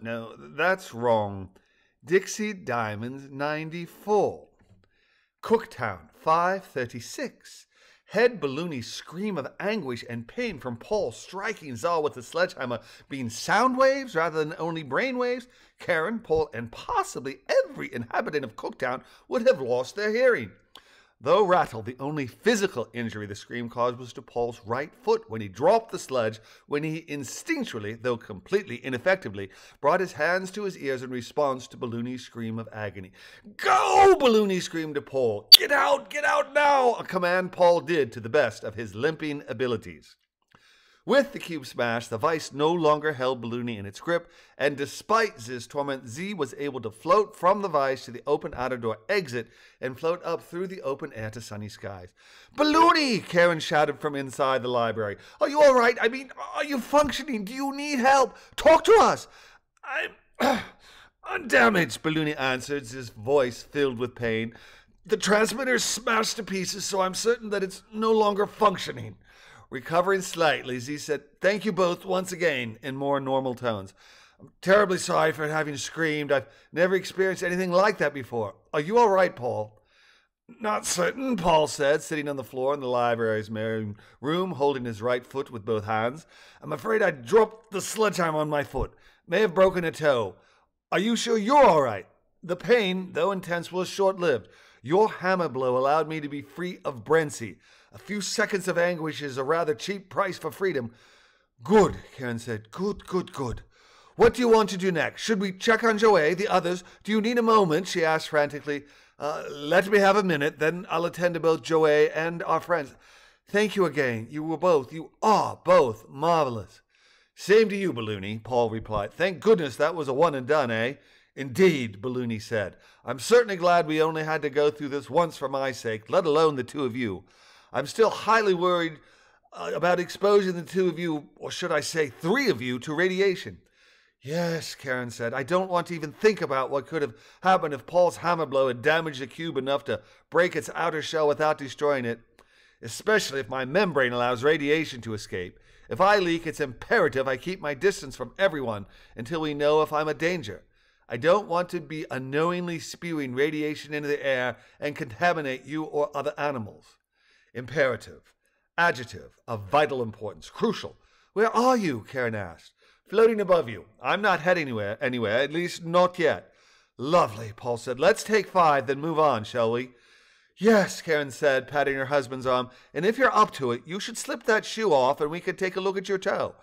No, that's wrong. Dixie Diamonds 94. Cooktown 536. Head Balloony's scream of anguish and pain from Paul striking Zal with the sledgehammer being sound waves rather than only brain waves, Karen, Paul, and possibly every inhabitant of Cooktown would have lost their hearing. Though rattled, the only physical injury the scream caused was to Paul's right foot when he dropped the sledge, when he instinctually, though completely ineffectively, brought his hands to his ears in response to Balloony's scream of agony. "Go!" Balloony screamed to Paul. Get out now!" A command Paul did to the best of his limping abilities. With the cube smashed, the vice no longer held Balloony in its grip, and despite Z's torment, Z was able to float from the vice to the open outer door exit and float up through the open air to sunny skies. "Balloony!" Karen shouted from inside the library. "Are you all right? I mean, are you functioning? Do you need help? Talk to us!" "I'm undamaged," Balloony answered, his voice filled with pain. "The transmitter's smashed to pieces, so I'm certain that it's no longer functioning." Recovering slightly, Z said, "Thank you both once again," in more normal tones. "I'm terribly sorry for having screamed. I've never experienced anything like that before. Are you all right, Paul?" "Not certain," Paul said, sitting on the floor in the library's main room, holding his right foot with both hands. "I'm afraid I dropped the sledgehammer on my foot. May have broken a toe. Are you sure you're all right?" "The pain, though intense, was short-lived. Your hammer blow allowed me to be free of Brency. A few seconds of anguish is a rather cheap price for freedom." "Good," Karen said. Good. "What do you want to do next? Should we check on Joey, the others? Do you need a moment?" she asked frantically. Let me have a minute, then I'll attend to both Joey and our friends." "Thank you again. You are both marvelous." "Same to you, Balloony," Paul replied. "Thank goodness that was a one and done, eh?" "Indeed," Balloony said. "I'm certainly glad we only had to go through this once for my sake, let alone the two of you. I'm still highly worried about exposing the two of you, or should I say three of you, to radiation." "Yes," Karen said. "I don't want to even think about what could have happened if Paul's hammer blow had damaged the cube enough to break its outer shell without destroying it. Especially if my membrane allows radiation to escape. If I leak, it's imperative I keep my distance from everyone until we know if I'm a danger. I don't want to be unknowingly spewing radiation into the air and contaminate you or other animals." Imperative. Adjective of vital importance. Crucial. "Where are you?" Karen asked. "Floating above you. I'm not heading anywhere, at least not yet." "Lovely," Paul said. "Let's take 5, then move on, shall we?" "Yes," Karen said, patting her husband's arm. "And if you're up to it, you should slip that shoe off and we could take a look at your toe."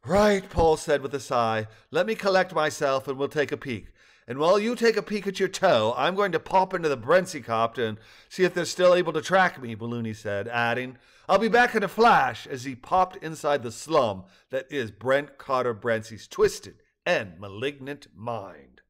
"Right," Paul said with a sigh. "Let me collect myself and we'll take a peek. And while you take a peek at your toe, I'm going to pop into the Brency-copter and see if they're still able to track me," Balloony said, adding, "I'll be back in a flash," as he popped inside the slum that is Brent Carter Brency's twisted and malignant mind.